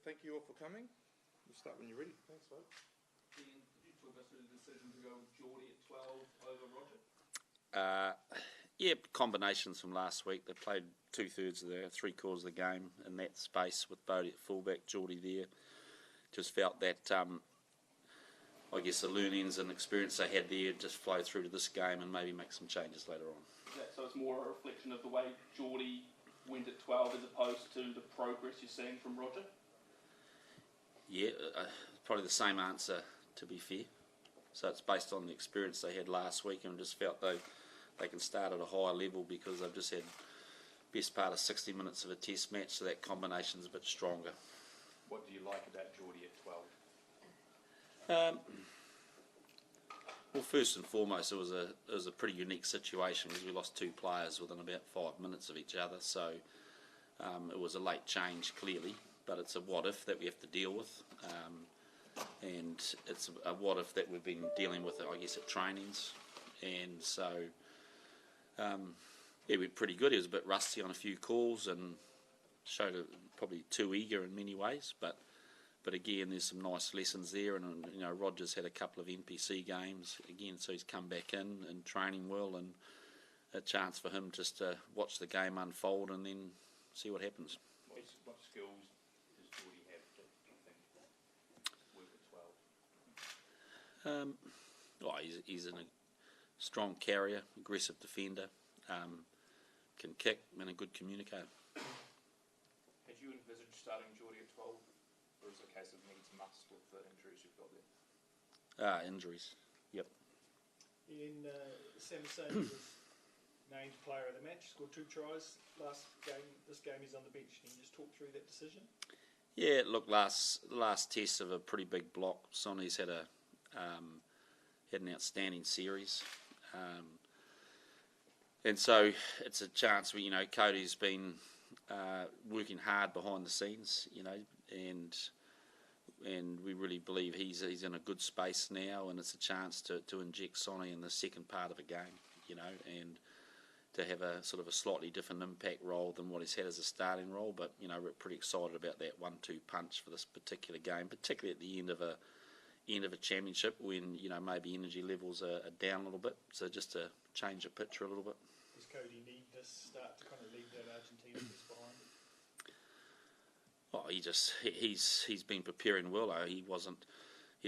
thank you all for coming. We'll start when you're ready. Thanks, folks. Ian, did you talk us through the decision to go with Geordie at 12 over Roger? Yeah, combinations from last week. They played 2/3 of the 3/4 of the game in that space with Bodie at fullback, Geordie there. Just felt that, I guess, the learnings and experience they had there just flow through to this game and maybe make some changes later on. So it's more a reflection of the way Geordie went at 12 as opposed to the progress you're seeing from Roger? Yeah, probably the same answer, to be fair. So it's based on the experience they had last week, and just felt they can start at a higher level because they've just had best part of 60 minutes of a test match, so that combination's a bit stronger. What do you like about Geordie at 12? Well, first and foremost, it was a pretty unique situation because we lost 2 players within about 5 minutes of each other. So it was a late change, clearly, but it's a what if that we have to deal with, and it's a what if that we've been dealing with, I guess, at trainings. And so he went pretty good. He was a bit rusty on a few calls and showed probably too eager in many ways, but again, there's some nice lessons there, and Roger's had a couple of NPC games again, so he's come back in and training well, and a chance for him just to watch the game unfold and then see what happens. What skills does Geordie have that you think work at 12? He's a strong carrier, aggressive defender, can kick, and a good communicator. Had you envisaged starting Geordie at 12? Or is it a case of needs must with the injuries you've got there? Injuries, yep. Ian, Samusoni was named player of the match, scored 2 tries last game. This game he's on the bench. Can you just talk through that decision? Yeah, look, last test of a pretty big block. Sonny's had an outstanding series, and so it's a chance. Cody's been working hard behind the scenes, and we really believe he's in a good space now, and it's a chance to inject Sonny in the second part of a game, and to have a sort of a slightly different impact role than what he's had as a starting role. But we're pretty excited about that 1-2 punch for this particular game, particularly at the end of a championship when maybe energy levels are down a little bit. So just to change the picture a little bit. Does Cody need this start to kind of leave that Argentina test behind? Oh, he's been preparing well. He'd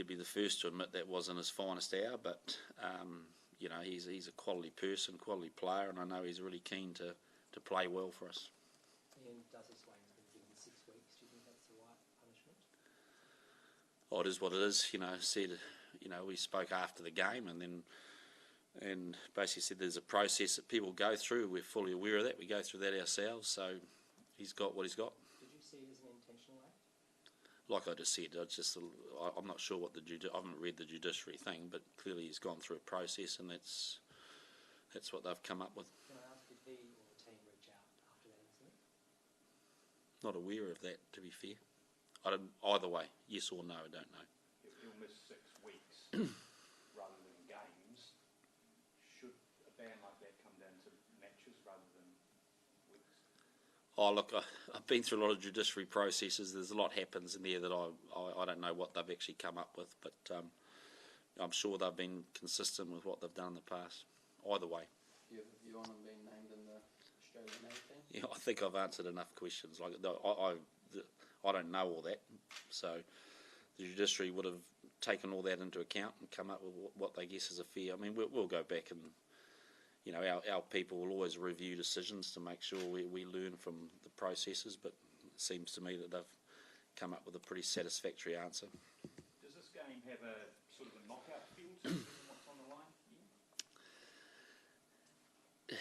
be the first to admit that wasn't his finest hour, but he's a quality person, quality player, and I know he's really keen to play well for us. And does this way given 6 weeks? Do you think that's the right punishment? Oh, it is what it is. We spoke after the game, and basically said there's a process that people go through. We're fully aware of that. We go through that ourselves. So he's got what he's got. Did you see it as an intentional act? Like I just said, I'm not sure what I haven't read the judiciary thing, but clearly he's gone through a process, and that's what they've come up with. Can I ask, did he or the team reach out after that incident? Not aware of that, to be fair. Either way, yes or no, I don't know. If you'll miss 6 weeks rather than games, should a ban like that come down to matches rather than weeks? Oh, look, I've been through a lot of judiciary processes. There's a lot happens in there that I don't know what they've actually come up with, but I'm sure they've been consistent with what they've done in the past. Either way. Do you have a view on him being named in the Australian A team? Yeah, I think I've answered enough questions. I don't know all that, so the judiciary would have taken all that into account and come up with what they guess is a fair. I mean, we'll go back and our people will always review decisions to make sure we learn from the processes, but it seems to me that they've come up with a pretty satisfactory answer. Does this game have a sort of a knockout feel to it, what's on the line? Yeah.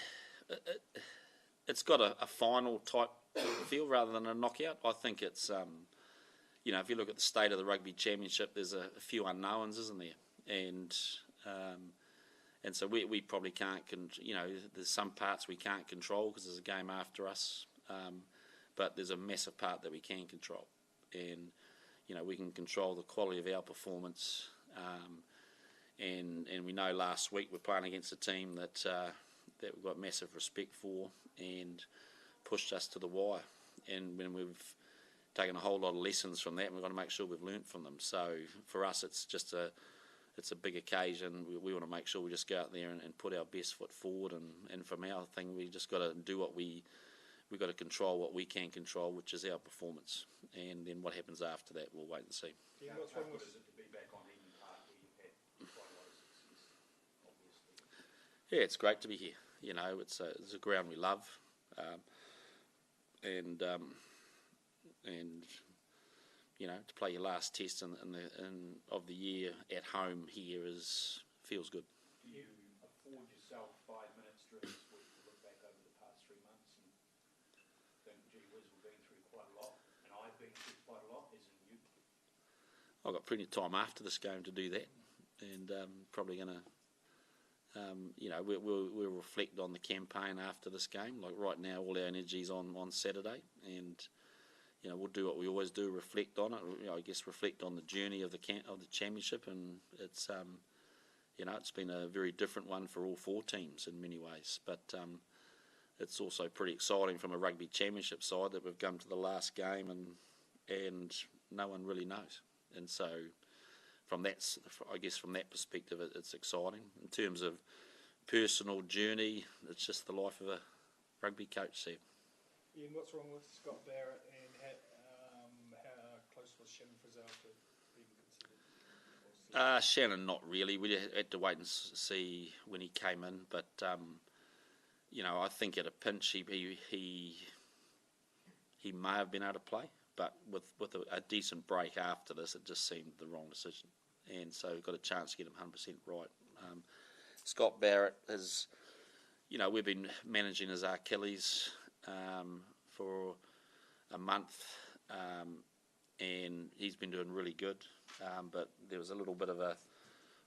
It's got a final type feel rather than a knockout. I think it's, if you look at the state of the rugby championship, there's a few unknowns, isn't there? And so we probably can't, there's some parts we can't control because there's a game after us, but there's a massive part that we can control. And, we can control the quality of our performance. And we know last week we're playing against a team that we've got massive respect for and pushed us to the wire. And when we've taken a whole lot of lessons from that, and we've got to make sure we've learnt from them. So for us, it's just a big occasion. We want to make sure we just go out there and put our best foot forward. And from our thing, we just got to do what we've got to control what we can control, which is our performance. And then what happens after that, we'll wait and see. Yeah, How what's wrong good with is it to be back on Eden Park where you've had quite a lot of success, obviously? Yeah, it's great to be here. You know, it's a ground we love, and you know, to play your last test of the year at home here feels good. Do you afford yourself 5 minutes during this week to look back over the past 3 months and think, gee whiz, we've been through quite a lot, and I've been through quite a lot, as in you? I've got plenty of time after this game to do that, and probably going to, you know, we'll reflect on the campaign after this game. Like right now, all our energy's on Saturday, and you know, we'll do what we always do, reflect on it. You know, I guess reflect on the journey of the championship, and it's you know, it's been a very different one for all 4 teams in many ways, but it's also pretty exciting from a rugby championship side that we've come to the last game and no one really knows. And so from that, I guess from that perspective, it's exciting. In terms of personal journey, it's just the life of a rugby coach there. Ian, what's wrong with Scott Barrett, and how close was Shannon Frizzell to even considered? Shannon, not really. We had to wait and see when he came in, but you know, I think at a pinch he may have been able to play, but with a decent break after this, it just seemed the wrong decision, and so we've got a chance to get him 100% right. Scott Barrett is, you know, we've been managing his Achilles for a month, and he's been doing really good, but there was a little bit of I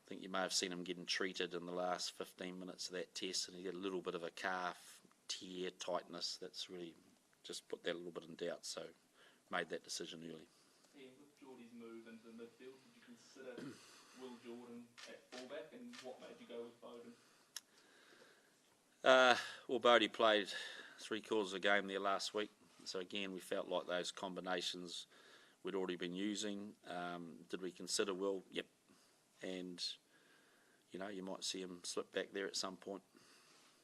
think you may have seen him getting treated in the last 15 minutes of that test, and he had a little bit of a calf tear tightness that's really just put that a little bit in doubt, so made that decision early. Yeah, with Geordie's move into the midfield, did you consider Will Jordan at fullback, and what made you go with Bowden? Well, Bodie played 3/4 of the game there last week, so again we felt like those combinations we'd already been using. Did we consider Will? Yep. And you know, you might see him slip back there at some point.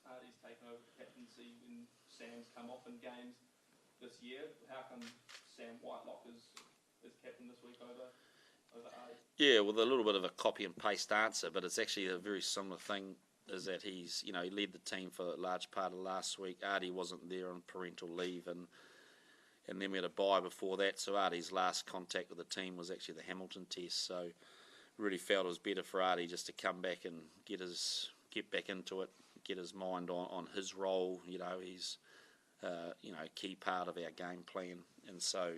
Artie's taken over captaincy when Sam's come off in games this year. How come Sam Whitelock is captain this week over Artie? Yeah, with a little bit of a copy and paste answer, but it's actually a very similar thing. Is that he led the team for a large part of last week. Artie wasn't there on parental leave, and then we had a bye before that. So Artie's last contact with the team was actually the Hamilton test. So really felt it was better for Artie just to come back and get back into it, get his mind on his role. You know, he's a key part of our game plan, and so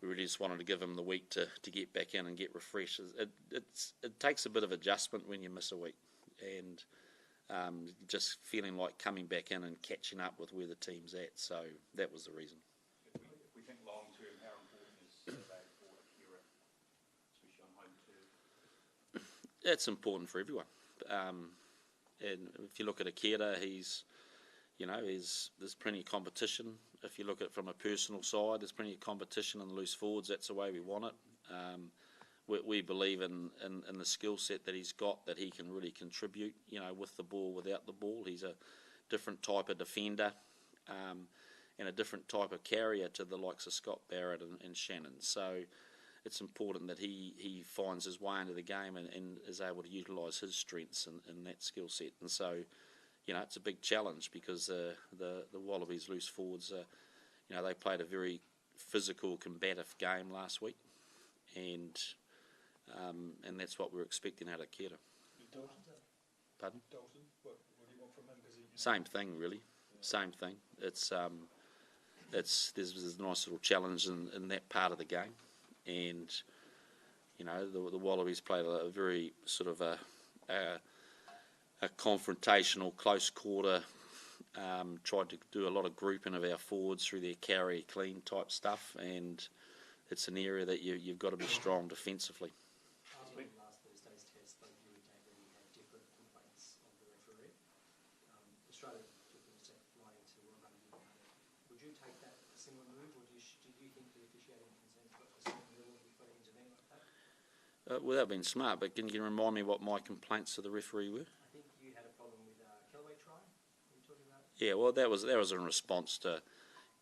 we really just wanted to give him the week to get back in and get refreshed. It takes a bit of adjustment when you miss a week, and just feeling like coming back in and catching up with where the team's at. So that was the reason. If we think long term, how important is Saturday for Akira, especially on home turf? It's important for everyone. And if you look at Akira, there's plenty of competition. If you look at it from a personal side, there's plenty of competition in the loose forwards. That's the way we want it. We believe in the skill set that he's got, that he can really contribute, you know, with the ball, without the ball. He's a different type of defender, and a different type of carrier to the likes of Scott Barrett and Shannon. So it's important that he finds his way into the game and is able to utilise his strengths in that skill set. And so, you know, it's a big challenge because the Wallabies loose forwards, you know, they played a very physical, combative game last week, and that's what we're expecting out of Kira. Dalton? Pardon? Dalton? What do you want from him? Same thing, really. Yeah. Same thing. There's a nice little challenge in that part of the game, and you know the Wallabies played a very sort of a confrontational, close quarter. Tried to do a lot of grouping of our forwards through their carry clean type stuff, and it's an area that you've got to be strong defensively. After last Thursday's test, both you and David had different complaints of the referee. Australia took a step right into a rugby about it. Would you take that similar move, or do you think the officiating concerns got to a certain level that you've got to intervene like that? Without being smart, but can you remind me what my complaints to the referee were? I think you had a problem with Kellaway try. Were you talking about? Yeah, well, that was in response to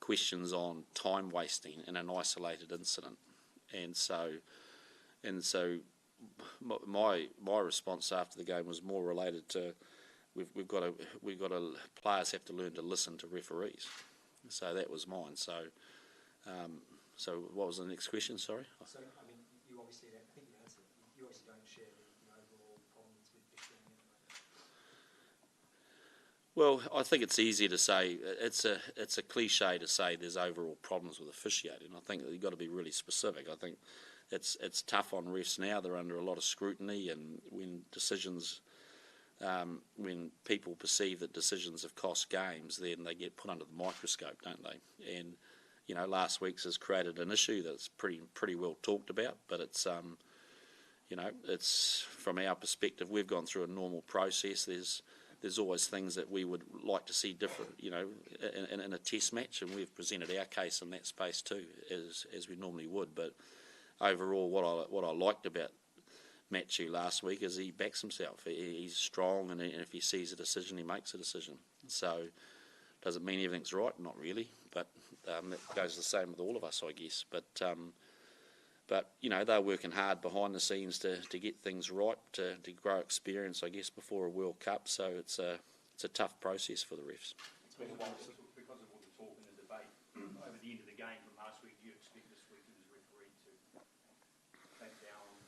questions on time wasting in an isolated incident, and so my response after the game was more related to we've got to players have to learn to listen to referees. So that was mine. So what was the next question? Sorry. So I mean, you obviously, I think you answered. You obviously don't share the overall problems with officiating at the moment. Well, I think it's easier to say it's a cliche to say there's overall problems with officiating. I think that you've got to be really specific. I think it's tough on refs now. They're under a lot of scrutiny, and when people perceive that decisions have cost games, then they get put under the microscope, don't they? And last week's has created an issue that's pretty well talked about, but it's it's from our perspective, we've gone through a normal process. There's always things that we would like to see different, in a test match, and we've presented our case in that space too, as we normally would. But overall, what I liked about Matthew last week is he backs himself. He's strong, and if he sees a decision, he makes a decision. So, does it mean everything's right? Not really, but that goes the same with all of us, I guess. But they're working hard behind the scenes to get things right, to grow experience, I guess, before a World Cup. So it's a tough process for the refs. Because of all the talk and the debate over the end of the game from last week, do you expect this weekend's referee to clamp down on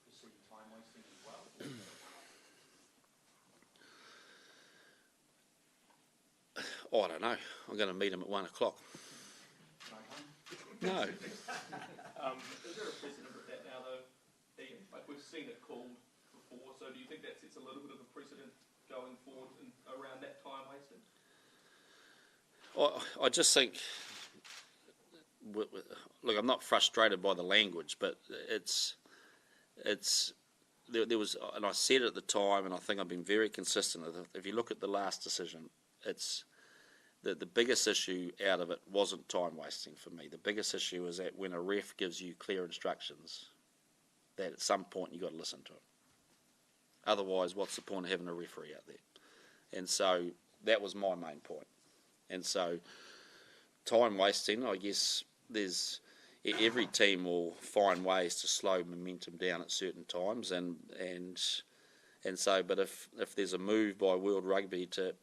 perceived time wasting as well? I don't know. I'm going to meet him at 1 o'clock. No. Is there a precedent with that now, though, Ian? Like, we've seen it called before, so do you think that sets a little bit of a precedent going forward around that time wasted? I just think, look, I'm not frustrated by the language, but there was, and I said it at the time, and I think I've been very consistent. If you look at the last decision, it's the biggest issue out of it wasn't time wasting for me. The biggest issue is that when a ref gives you clear instructions, that at some point you've got to listen to it. Otherwise, what's the point of having a referee out there? And so that was my main point. And so time wasting, I guess every team will find ways to slow momentum down at certain times, and so, but if there's a move by World Rugby to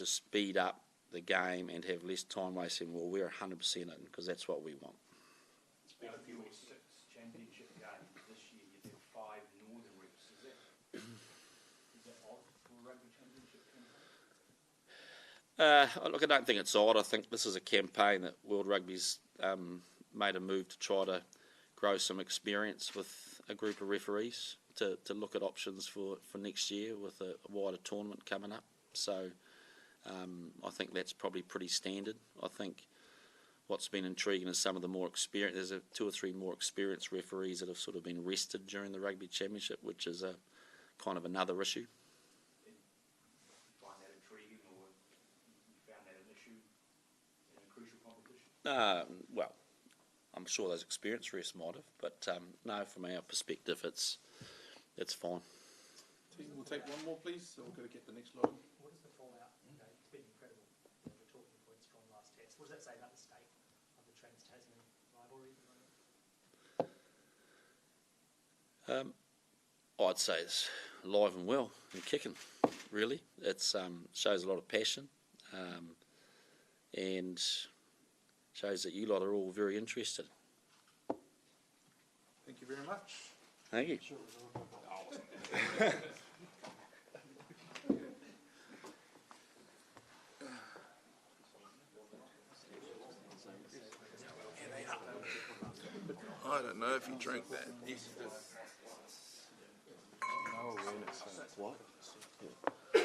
speed up the game and have less time wasting, well, we're 100% in, because that's what we want. Out of your 6 championship games this year, you did 5 Northern refs. Is that odd for a rugby championship campaign? Look, I don't think it's odd. I think this is a campaign that World Rugby's made a move to try to grow some experience with a group of referees to look at options for next year with a wider tournament coming up. So I think that's probably pretty standard. I think what's been intriguing is some of the more experienced, there's 2 or 3 more experienced referees that have sort of been rested during the Rugby Championship, which is a kind of another issue. You find that intriguing, or you found that an issue in a crucial competition? Well, I'm sure those experienced refs might have, but no, from our perspective, it's fine. We'll take one more, please. So we've got to get the next load. What is the fallout? It's been incredible. The talking points from last test. What does that say about the state of the Trans-Tasman rivalry at the moment? I'd say it's alive and well and kicking, really. It shows a lot of passion, and shows that you lot are all very interested. Thank you very much. Thank you. I don't know if you drank that. Yes, you did. No awareness. What? Yeah.